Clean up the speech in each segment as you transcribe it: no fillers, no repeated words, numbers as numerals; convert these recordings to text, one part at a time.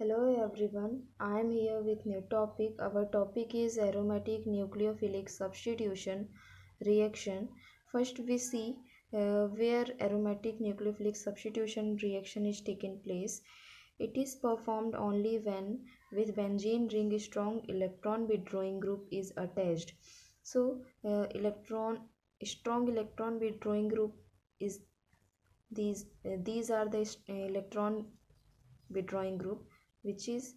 Hello everyone, I am here with new topic. Our topic is aromatic nucleophilic substitution reaction. First we see where aromatic nucleophilic substitution reaction is taking place. It is performed only when with benzene ring strong electron withdrawing group is attached. So strong electron withdrawing group is these are the electron withdrawing group, which is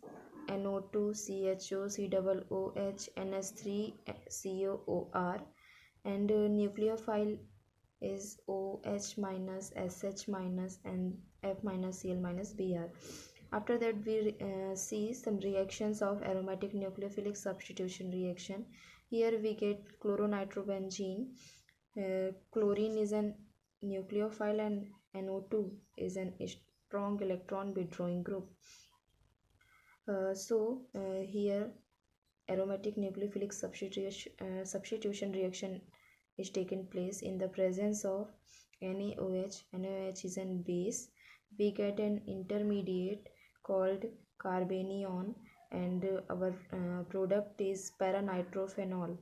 NO2 CHO COOH NS3 COOR, and nucleophile is OH minus SH minus and F minus Cl minus Br. After that we see some reactions of aromatic nucleophilic substitution reaction. Here we get chloronitrobenzene. Chlorine is an nucleophile and NO2 is an strong electron withdrawing group. Here aromatic nucleophilic substitution reaction is taken place in the presence of NaOH. NaOH is a base. We get an intermediate called carbanion, and our product is paranitrophenol.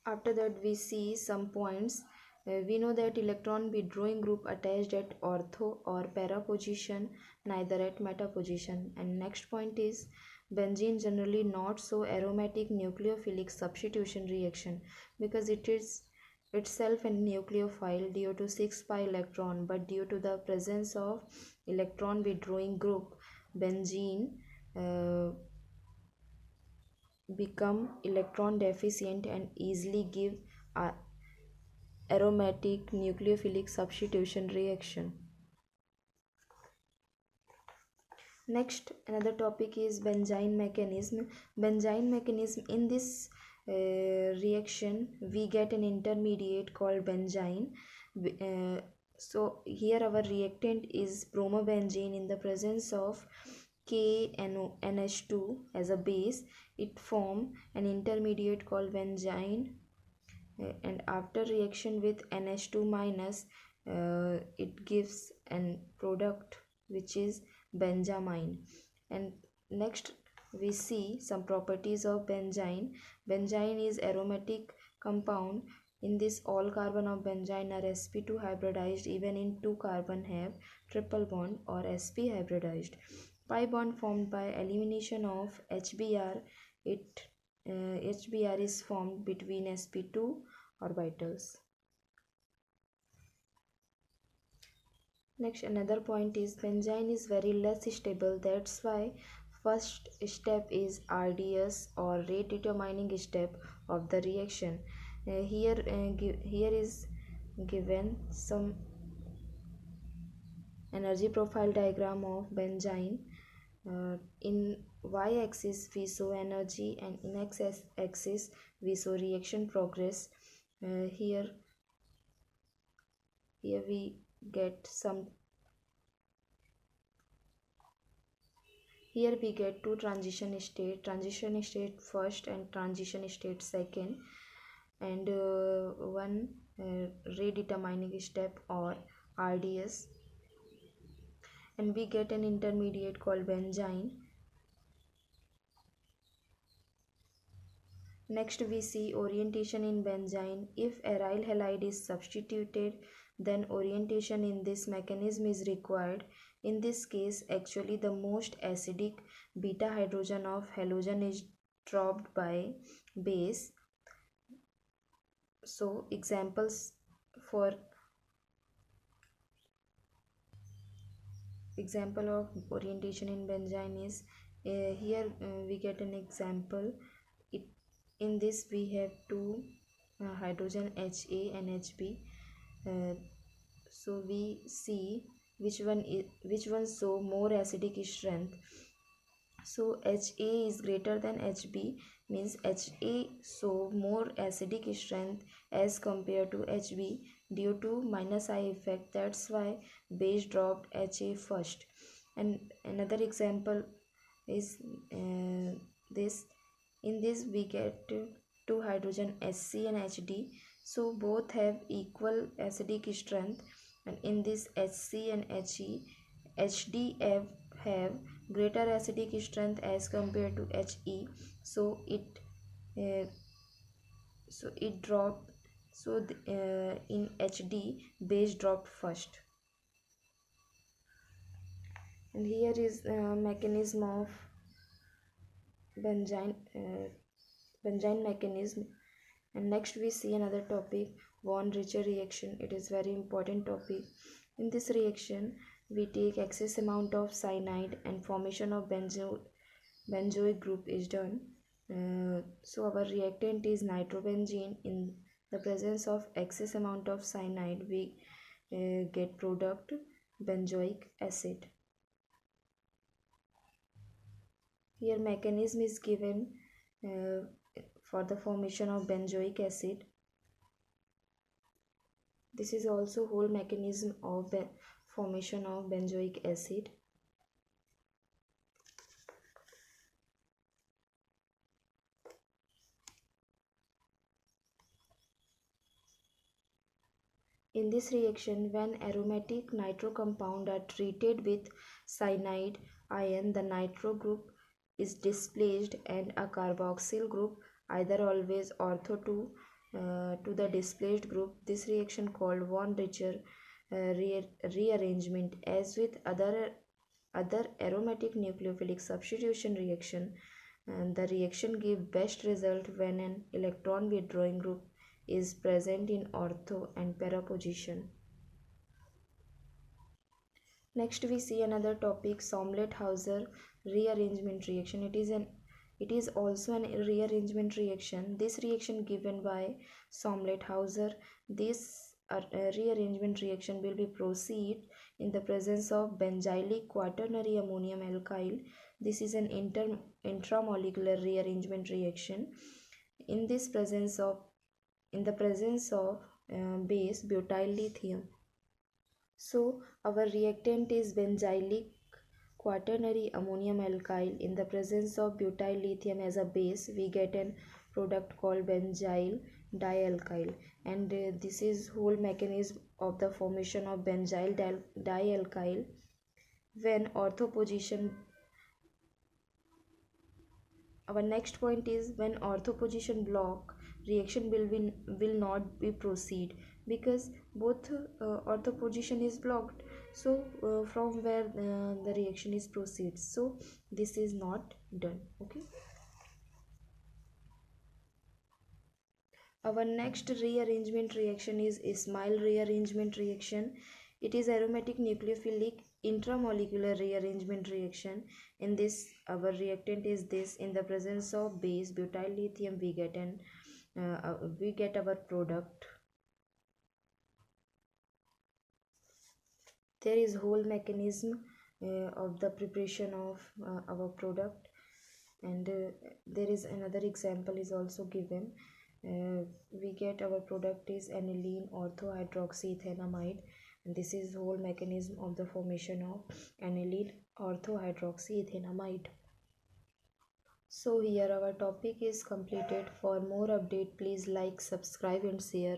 After that we see some points. We know that electron withdrawing group attached at ortho or para position, neither at meta position. And next point is benzene generally not so aromatic nucleophilic substitution reaction, because it is itself a nucleophile due to 6 pi electron, but due to the presence of electron withdrawing group, benzene become electron deficient and easily give aromatic nucleophilic substitution reaction. Next, another topic is benzene mechanism. Benzene mechanism, in this reaction we get an intermediate called benzene. So here our reactant is bromobenzene. In the presence of KNH2 as a base, it form an intermediate called benzene, and after reaction with NH2 minus, it gives an product which is benzamine. And next we see some properties of benzene. Benzene is aromatic compound. In this, all carbon of benzene are sp2 hybridized, even in 2 carbon have triple bond or sp hybridized. Pi bond formed by elimination of HBr. HBr is formed between sp2 orbitals. Next, another point is benzene is very less stable. That's why first step is RDS or rate determining step of the reaction. Here is given some energy profile diagram of benzene. In y-axis we show energy, and in x-axis we show reaction progress. Here we get some. Here we get two transition state first and transition state second, and one rate determining step or RDS, and we get an intermediate called benzene. Next we see orientation in benzene. If aryl halide is substituted, then orientation in this mechanism is required. In this case, actually the most acidic beta hydrogen of halogen is dropped by base. So examples for example of orientation in benzene is here we get an example. In this we have two hydrogen HA and HB. So we see which one show more acidic strength. So HA is greater than HB, means HA show more acidic strength as compared to HB due to minus I effect. That's why base dropped HA first. And another example is this. In this we get two hydrogen HC and HD. So both have equal acidic strength. And in this HC and HE, have greater acidic strength as compared to HE, so uh, it dropped. So in HD, base dropped first. And here is mechanism of benzene benzene mechanism. And next we see another topic, von Richter reaction. It is very important topic. In this reaction we take excess amount of cyanide and formation of benzoic group is done. So our reactant is nitrobenzene. In the presence of excess amount of cyanide we get product benzoic acid. Here mechanism is given uh, for the formation of benzoic acid. This is also whole mechanism of formation of benzoic acid. In this reaction, when aromatic nitro compound are treated with cyanide ion, the nitro group is displaced and a carboxyl group, either always ortho to the displaced group. This reaction called von Richter rearrangement. As with other aromatic nucleophilic substitution reaction, and the reaction give best result when an electron withdrawing group is present in ortho and para position. Next we see another topic, Somlet-Hauser rearrangement reaction. It is also an rearrangement reaction. This reaction given by Somlet-Hauser. This rearrangement reaction will be proceed in the presence of benzylic quaternary ammonium alkyl. This is an intramolecular rearrangement reaction. In this presence of base butyl lithium. So our reactant is benzylic quaternary ammonium alkyl. In the presence of butyl lithium as a base, we get an product called benzyl dialkyl. And this is whole mechanism of the formation of benzyl dialkyl. When ortho position, our next point is when ortho position block, reaction will not be proceed because both ortho position is blocked. So from where the reaction is proceeds, so this is not done. Okay, our next rearrangement reaction is Ismail rearrangement reaction. It is aromatic nucleophilic intramolecular rearrangement reaction. In this our reactant is this. In the presence of base butyl lithium we get our product. There is whole mechanism of the preparation of our product. And there is another example is also given. We get our product is aniline orthohydroxyethanamide, and this is whole mechanism of the formation of aniline orthohydroxyethanamide. So here our topic is completed. For more update please like, subscribe and share.